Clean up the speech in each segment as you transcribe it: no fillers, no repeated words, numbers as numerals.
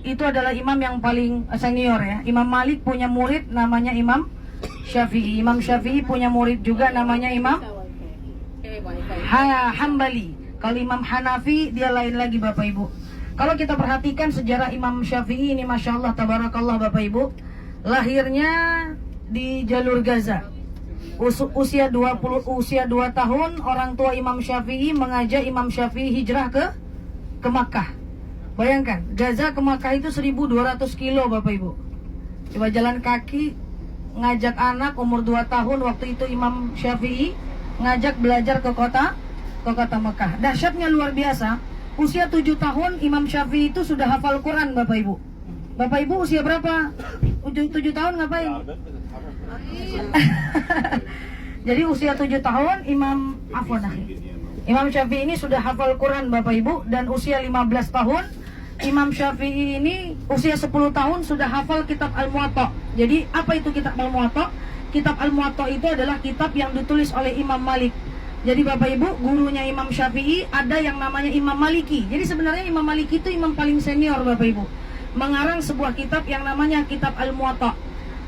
Itu adalah imam yang paling senior ya. Imam Malik punya murid namanya Imam Syafi'i. Imam Syafi'i punya murid juga namanya Imam Hambali. Kalau Imam Hanafi dia lain lagi Bapak Ibu. Kalau kita perhatikan sejarah Imam Syafi'i ini, Masya Allah, Tabarakallah Bapak Ibu, lahirnya di jalur Gaza. Usia 2 tahun, orang tua Imam Syafi'i mengajak Imam Syafi'i hijrah ke Makkah. Bayangkan, Gaza ke Makkah itu 1200 kilo Bapak Ibu. Coba jalan kaki, ngajak anak umur 2 tahun, waktu itu Imam Syafi'i ngajak belajar ke kota Makkah. Dahsyatnya luar biasa. Usia 7 tahun Imam Syafi'i itu sudah hafal Quran Bapak Ibu. Bapak Ibu usia berapa? 7 tahun ngapain? Jadi usia 7 tahun Imam Syafi'i ini sudah hafal Quran Bapak Ibu. Dan usia 15 tahun Imam Syafi'i ini usia 10 tahun sudah hafal kitab Al-Muwatta. Jadi apa itu kitab Al-Muwatta? Kitab Al-Muwatta itu adalah kitab yang ditulis oleh Imam Malik. Jadi Bapak Ibu, gurunya Imam Syafi'i ada yang namanya Imam Maliki. Jadi sebenarnya Imam Maliki itu imam paling senior Bapak Ibu. Mengarang sebuah kitab yang namanya kitab Al-Muwatta.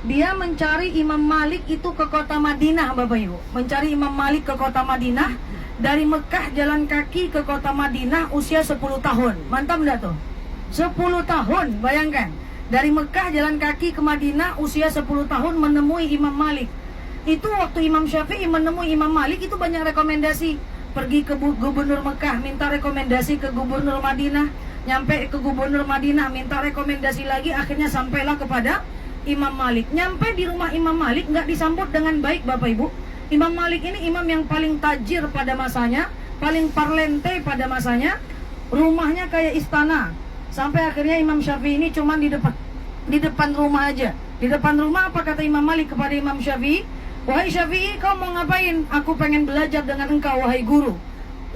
Dia mencari Imam Malik itu ke kota Madinah Bapak Ibu. Mencari Imam Malik ke kota Madinah. Dari Mekah jalan kaki ke kota Madinah usia 10 tahun. Mantap enggak tuh? 10 tahun, bayangkan. Dari Mekah jalan kaki ke Madinah usia 10 tahun menemui Imam Malik. Itu waktu Imam Syafi'i menemui Imam Malik itu banyak rekomendasi. Pergi ke gubernur Mekah minta rekomendasi ke gubernur Madinah. Nyampe ke gubernur Madinah minta rekomendasi lagi. Akhirnya sampailah kepada Imam Malik. Nyampe di rumah Imam Malik nggak disambut dengan baik Bapak Ibu. Imam Malik ini imam yang paling tajir pada masanya, paling parlente pada masanya. Rumahnya kayak istana. Sampai akhirnya Imam Syafi'i ini cuma di depan rumah aja. Di depan rumah apa kata Imam Malik kepada Imam Syafi'i? Wahai Syafi'i, kau mau ngapain? Aku pengen belajar dengan engkau, wahai guru.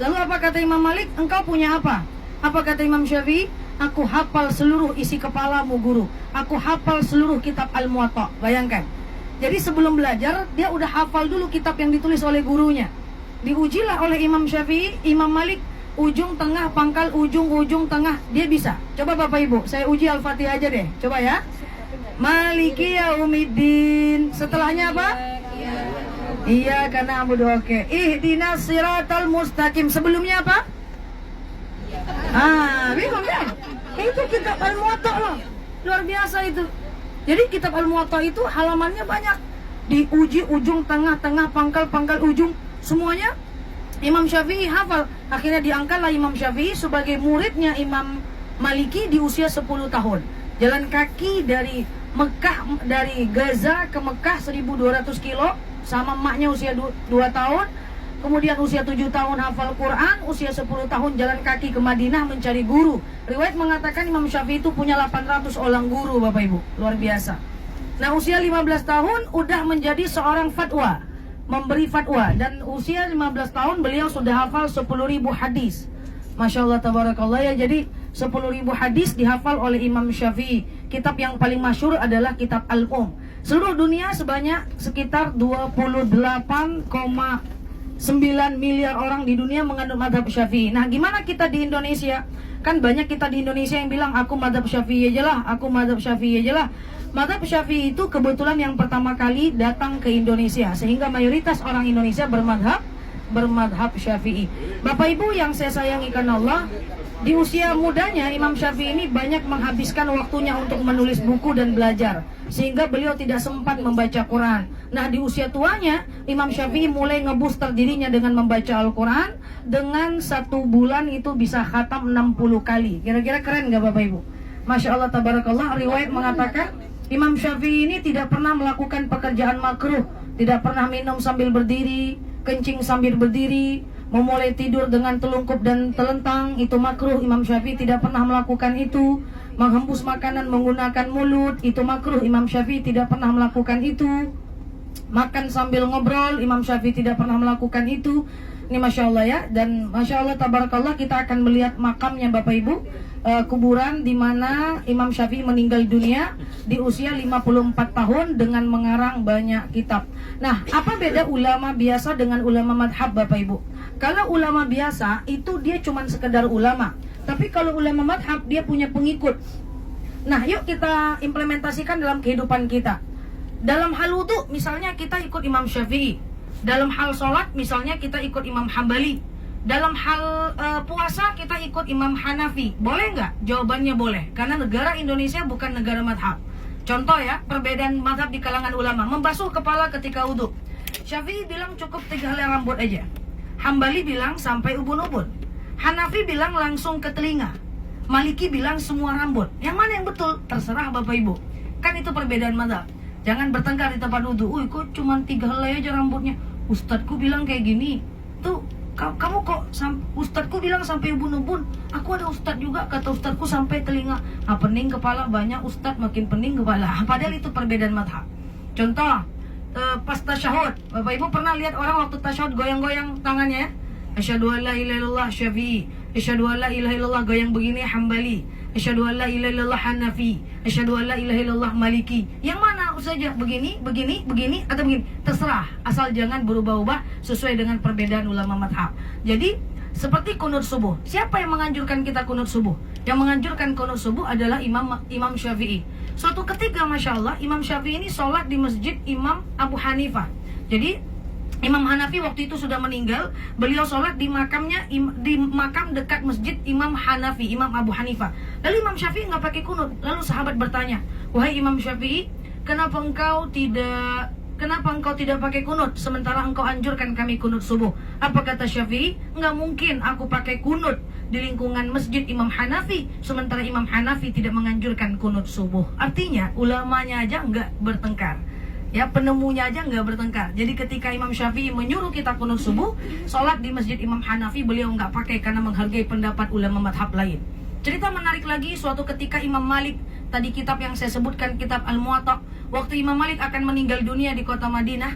Lalu apa kata Imam Malik? Engkau punya apa? Apa kata Imam Syafi'i? Aku hafal seluruh isi kepalamu, guru. Aku hafal seluruh kitab Al-Muwatta. Bayangkan. Jadi sebelum belajar, dia udah hafal dulu kitab yang ditulis oleh gurunya. Diujilah oleh Imam Syafi'i, Imam Malik, ujung, tengah, pangkal, ujung, tengah. Dia bisa. Coba Bapak Ibu, saya uji Al-Fatihah aja deh. Coba ya. Maliki yaumiddin. Setelahnya apa? Iya karena abudu, oke. Ihdinas siratal mustaqim. Sebelumnya apa? Bingung kan? Itu kitab Al-Muwatta loh. Luar biasa itu. Jadi kitab Al-Muwatta itu halamannya banyak. Diuji ujung, tengah, pangkal, ujung. Semuanya Imam Syafi'i hafal. Akhirnya diangkatlah Imam Syafi'i sebagai muridnya Imam Maliki di usia 10 tahun. Jalan kaki dari Mekah, dari Gaza ke Mekah 1200 kilo. Sama emaknya usia 2 tahun. Kemudian usia 7 tahun hafal Quran. Usia 10 tahun jalan kaki ke Madinah mencari guru. Riwayat mengatakan Imam Syafi'i itu punya 800 orang guru Bapak Ibu. Luar biasa. Nah usia 15 tahun udah menjadi seorang fatwa, memberi fatwa. Dan usia 15 tahun beliau sudah hafal 10.000 hadis. Masya Allah tabarakallah ya. Jadi 10.000 hadis dihafal oleh Imam Syafi'i. Kitab yang paling masyhur adalah kitab Al-Um. Seluruh dunia sebanyak sekitar 28,9 miliar orang di dunia menganut mazhab Syafi'i. Nah gimana kita di Indonesia? Kan banyak kita di Indonesia yang bilang aku mazhab Syafi'i aja lah, aku mazhab Syafi'i aja lah. Mazhab Syafi'i itu kebetulan yang pertama kali datang ke Indonesia, sehingga mayoritas orang Indonesia bermadhab Syafi'i. Bapak Ibu yang saya sayangi karena Allah, di usia mudanya Imam Syafi'i ini banyak menghabiskan waktunya untuk menulis buku dan belajar, sehingga beliau tidak sempat membaca Quran. Nah di usia tuanya Imam Syafi'i mulai ngebooster dirinya dengan membaca Al-Quran. Dengan 1 bulan itu bisa khatam 60 kali. Kira-kira keren gak Bapak Ibu? Masya Allah tabarakallah. Riwayat mengatakan Imam Syafi'i ini tidak pernah melakukan pekerjaan makruh. Tidak pernah minum sambil berdiri, kencing sambil berdiri, memulai tidur dengan telungkup dan telentang, itu makruh. Imam Syafi'i tidak pernah melakukan itu. Menghembus makanan menggunakan mulut, itu makruh. Imam Syafi'i tidak pernah melakukan itu. Makan sambil ngobrol, Imam Syafi'i tidak pernah melakukan itu. Ini Masya Allah ya. Dan Masya Allah tabarakallah, kita akan melihat makamnya Bapak Ibu, kuburan di mana Imam Syafi'i meninggal dunia di usia 54 tahun dengan mengarang banyak kitab. Nah, apa beda ulama biasa dengan ulama madhab Bapak Ibu? Kalau ulama biasa itu dia cuma sekedar ulama. Tapi kalau ulama madhab dia punya pengikut. Nah, yuk kita implementasikan dalam kehidupan kita. Dalam hal wudu, misalnya kita ikut Imam Syafi'i. Dalam hal sholat, misalnya kita ikut Imam Hambali. Dalam hal puasa, kita ikut Imam Hanafi. Boleh nggak? Jawabannya boleh. Karena negara Indonesia bukan negara madhab. Contoh ya, perbedaan madhab di kalangan ulama. Membasuh kepala ketika wudu. Syafi'i bilang cukup 3 helai rambut aja. Hambali bilang sampai ubun-ubun. Hanafi bilang langsung ke telinga. Maliki bilang semua rambut. Yang mana yang betul? Terserah Bapak Ibu. Kan itu perbedaan mazhab. Jangan bertengkar di tempat wudu. Kok cuma 3 helai aja rambutnya? Ustadku bilang kayak gini. Tuh, kamu kok ustadku bilang sampai ubun-ubun. Aku ada ustad juga, kata ustadku sampai telinga. Pening kepala banyak, ustad makin pening kepala. Padahal itu perbedaan mazhab. Contoh, pas tasyahud. Bapak Ibu pernah lihat orang waktu tasyahud goyang-goyang tangannya ya? Asyhadu an la ilaha illallah Syafi'i, asyhadu an la ilaha illallah goyang begini Hambali, asyhadu an la ilaha illallah Hanafi, asyhadu an la ilaha illallah Maliki. Yang mana saja begini, atau begini, terserah, asal jangan berubah-ubah sesuai dengan perbedaan ulama madhab. Jadi seperti kunut subuh. Siapa yang menganjurkan kita kunut subuh? Yang menganjurkan kunut subuh adalah Imam Syafi'i. Suatu ketika, Masya Allah, Imam Syafi'i ini sholat di masjid Imam Abu Hanifah. Jadi Imam Hanafi waktu itu sudah meninggal. Beliau sholat di makamnya, di makam dekat masjid Imam Hanafi, Imam Abu Hanifah. Lalu Imam Syafi'i nggak pakai kunut. Lalu sahabat bertanya, wahai Imam Syafi'i, kenapa engkau tidak pakai kunut sementara engkau anjurkan kami kunut subuh? Apa kata Syafi'i? Nggak mungkin aku pakai kunut di lingkungan masjid Imam Hanafi sementara Imam Hanafi tidak menganjurkan kunut subuh. Artinya ulamanya aja nggak bertengkar. Ya, penemunya aja nggak bertengkar. Jadi ketika Imam Syafi'i menyuruh kita kunut subuh, sholat di masjid Imam Hanafi, beliau nggak pakai karena menghargai pendapat ulama madhab lain. Cerita menarik lagi, suatu ketika Imam Malik, tadi kitab yang saya sebutkan, kitab Al-Muwatta, waktu Imam Malik akan meninggal dunia di kota Madinah,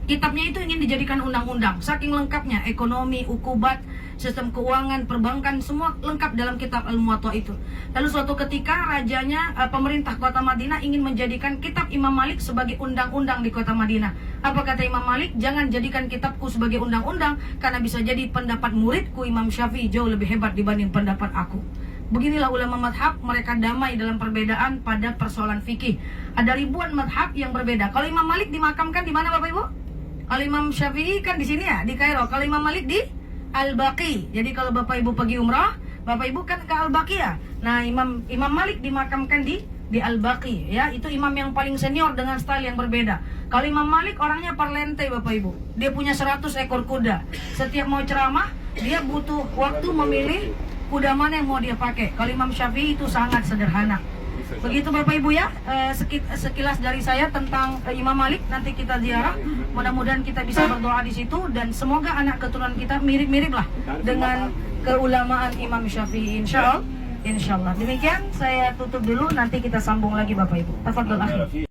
kitabnya itu ingin dijadikan undang-undang. Saking lengkapnya, ekonomi, ukubat, sistem keuangan, perbankan, semua lengkap dalam kitab Al-Muwatta itu. Lalu suatu ketika rajanya, pemerintah kota Madinah ingin menjadikan kitab Imam Malik sebagai undang-undang di kota Madinah. Apa kata Imam Malik? Jangan jadikan kitabku sebagai undang-undang, karena bisa jadi pendapat muridku Imam Syafi'i jauh lebih hebat dibanding pendapat aku. Beginilah ulama madhab, mereka damai dalam perbedaan pada persoalan fikih. Ada ribuan madhab yang berbeda. Kalau Imam Malik dimakamkan di mana Bapak Ibu? Kalau Imam Syafi'i kan di sini ya, di Kairo. Kalau Imam Malik di Al-Baqi. Jadi kalau Bapak Ibu pergi umrah, Bapak Ibu kan ke Al-Baqi ya. Nah, Imam Malik dimakamkan di Al-Baqi ya. Itu imam yang paling senior dengan style yang berbeda. Kalau Imam Malik orangnya parlente Bapak Ibu. Dia punya 100 ekor kuda. Setiap mau ceramah, dia butuh waktu memilih kuda mana yang mau dia pakai. Kalau Imam Syafi'i itu sangat sederhana. Begitu Bapak Ibu ya, sekilas dari saya tentang Imam Malik. Nanti kita ziarah, mudah-mudahan kita bisa berdoa di situ, dan semoga anak keturunan kita mirip-mirip lah dengan keulamaan Imam Syafi'i, insyaallah. Demikian saya tutup dulu, nanti kita sambung lagi Bapak Ibu. Tafadhol akhi.